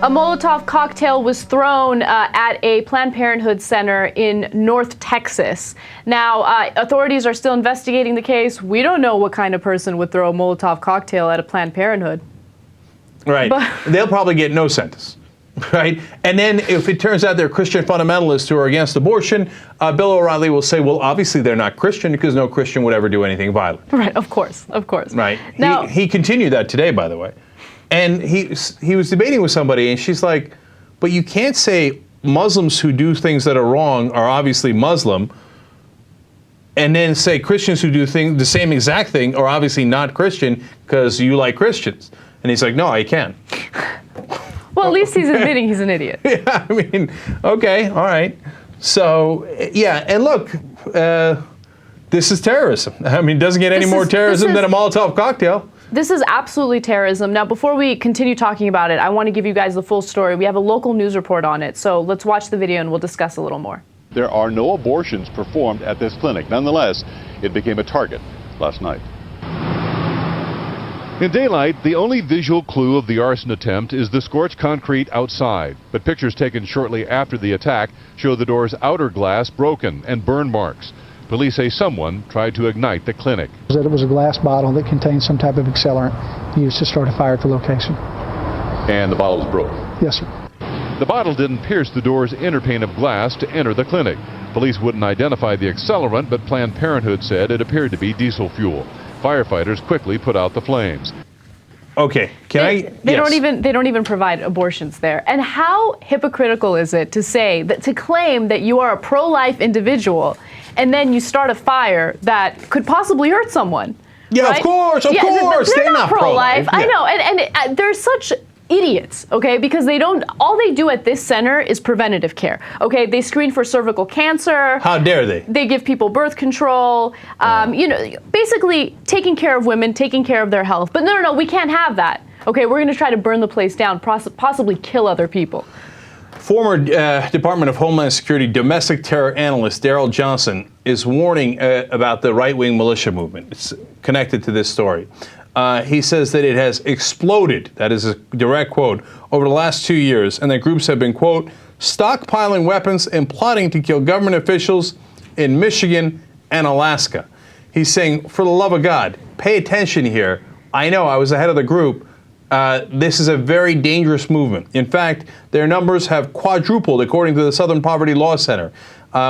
A Molotov cocktail was thrown at a Planned Parenthood center in North Texas. Now, authorities are still investigating the case. We don't know what kind of person would throw a Molotov cocktail at a Planned Parenthood. Right. They'll probably get no sentence. Right? And then if it turns out they're Christian fundamentalists who are against abortion, Bill O'Reilly will say, well, obviously they're not Christian because no Christian would ever do anything violent. Right, of course, of course. Right. Now, he continued that today, by the way. And he was debating with somebody, and she's like, but you can't say Muslims who do things that are wrong are obviously Muslim, and then say Christians who do the same exact thing are obviously not Christian because you like Christians. And he's like, no, I can. Well, at least he's admitting he's an idiot. Yeah, I mean, okay, all right. So, yeah, and look, this is terrorism. I mean, it doesn't get any more terrorism than a Molotov cocktail. This is absolutely terrorism. Now, before we continue talking about it, I want to give you guys the full story. We have a local news report on it, so let's watch the video and we'll discuss a little more. There are no abortions performed at this clinic. Nonetheless, it became a target last night. In daylight, the only visual clue of the arson attempt is the scorched concrete outside. But pictures taken shortly after the attack show the door's outer glass broken and burn marks. Police say someone tried to ignite the clinic. It was a glass bottle that contained some type of accelerant used to start a fire at the location. And the bottle was broken? Yes, sir. The bottle didn't pierce the door's inner pane of glass to enter the clinic. Police wouldn't identify the accelerant, but Planned Parenthood said it appeared to be diesel fuel. Firefighters quickly put out the flames. Okay, they don't even provide abortions there. And how hypocritical is it to claim that you are a pro-life individual and then you start a fire that could possibly hurt someone? Yeah, right? Of course. They're not pro-life. Yeah. I know, and they're such idiots, okay? Because all they do at this center is preventative care, okay? They screen for cervical cancer. How dare they? They give people birth control, basically taking care of women, taking care of their health. But no, we can't have that, okay? We're gonna try to burn the place down, possibly kill other people. Former Department of Homeland Security domestic terror analyst Daryl Johnson is warning about the right-wing militia movement. It's connected to this story. He says that it has exploded, that is a direct quote, over the last 2 years, and that groups have been, quote, stockpiling weapons and plotting to kill government officials in Michigan and Alaska. He's saying, for the love of God, pay attention here. I know, I was ahead of the group. This is a very dangerous movement. In fact, their numbers have quadrupled, according to the Southern Poverty Law Center.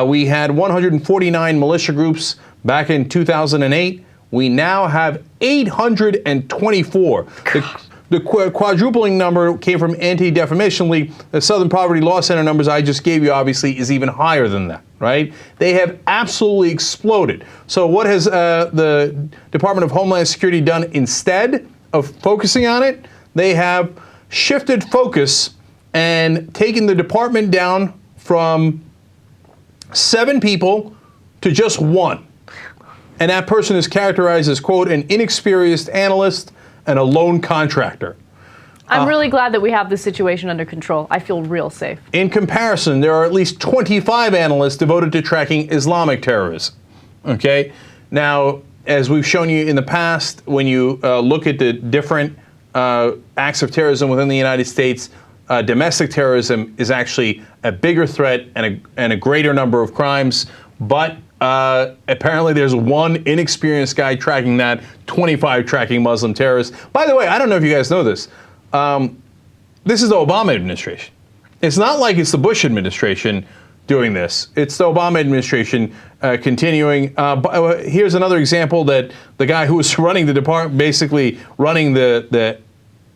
We had 149 militia groups back in 2008. We now have 824. The quadrupling number came from Anti-Defamation League. The Southern Poverty Law Center numbers I just gave you, obviously, is even higher than that, right? They have absolutely exploded. So what has the Department of Homeland Security done instead of focusing on it? They have shifted focus and taken the department down from 7 people to just 1. And that person is characterized as, quote, an inexperienced analyst and a lone contractor. I'm really glad that we have this situation under control. I feel real safe. In comparison, there are at least 25 analysts devoted to tracking Islamic terrorism. Okay? Now, as we've shown you in the past, when you look at the different acts of terrorism within the United States, domestic terrorism is actually a bigger threat and a greater number of crimes. But apparently there's 1 inexperienced guy tracking that, 25 tracking Muslim terrorists. By the way, I don't know if you guys know this. This is the Obama administration. It's not like it's the Bush administration doing this. It's the Obama administration continuing. Here's another example that the guy who was running the department, basically running the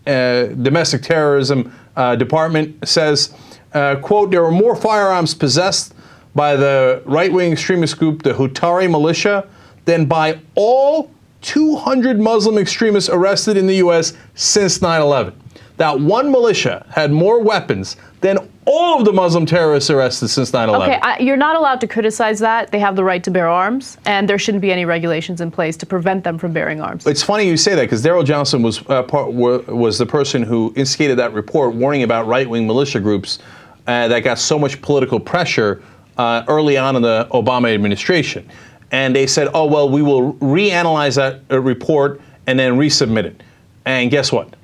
domestic terrorism department, says, quote, there were more firearms possessed by the right-wing extremist group, the Hutari militia, than by all 200 Muslim extremists arrested in the U.S. since 9/11. That one militia had more weapons than all of the Muslim terrorists arrested since 9/11. Okay, you're not allowed to criticize that. They have the right to bear arms, and there shouldn't be any regulations in place to prevent them from bearing arms. It's funny you say that, because Daryl Johnson was the person who instigated that report warning about right-wing militia groups that got so much political pressure early on in the Obama administration. And they said, oh, well, we will reanalyze that report and then resubmit it. And guess what?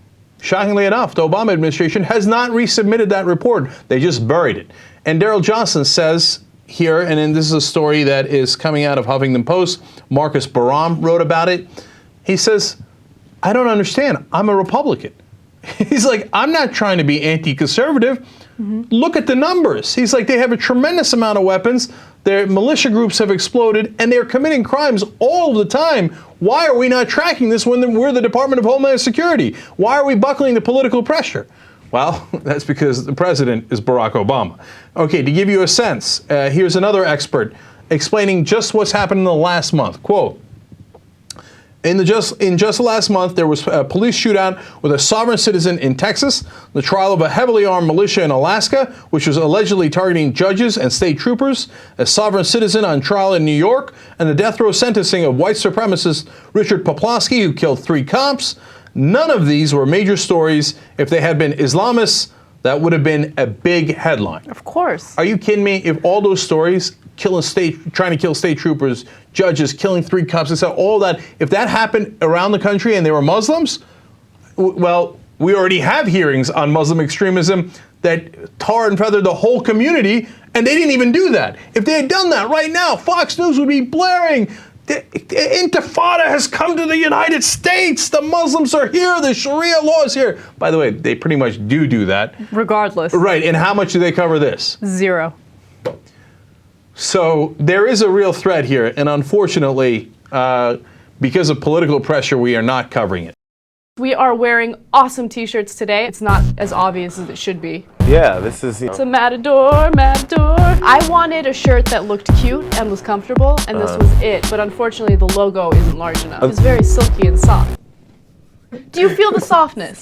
shockingly enough, the Obama administration has not resubmitted that report. They just buried it. And Daryl Johnson says here, and then this is a story that is coming out of Huffington Post, Marcus Barram wrote about it. He says, I don't understand. I'm a Republican. He's like, I'm not trying to be anti-conservative. Look at the numbers. He's like, they have a tremendous amount of weapons. Their militia groups have exploded, and they're committing crimes all the time. Why are we not tracking this when we're the Department of Homeland Security? Why are we buckling to political pressure? Well, that's because the president is Barack Obama. Okay, to give you a sense, here's another expert explaining just what's happened in the last month. Quote, in just last month, there was a police shootout with a sovereign citizen in Texas, the trial of a heavily armed militia in Alaska, which was allegedly targeting judges and state troopers, a sovereign citizen on trial in New York, and the death row sentencing of white supremacist Richard Poplawski, who killed 3 cops. None of these were major stories. If they had been Islamists, that would have been a big headline. Of course. Are you kidding me? If all those stories, trying to kill state troopers, judges, killing 3 cops, all that, if that happened around the country and they were Muslims, well, we already have hearings on Muslim extremism that tar and feather the whole community, and they didn't even do that. If they had done that right now, Fox News would be blaring, the Intifada has come to the United States. The Muslims are here. The Sharia law is here. By the way, they pretty much do that. Regardless. Right, and how much do they cover this? 0. So there is a real threat here, and unfortunately, because of political pressure, we are not covering it. We are wearing awesome t-shirts today. It's not as obvious as it should be. Yeah, this is, It's a matador, matador. I wanted a shirt that looked cute and was comfortable, and this was it. But unfortunately, the logo isn't large enough. It's very silky and soft. Do you feel the softness?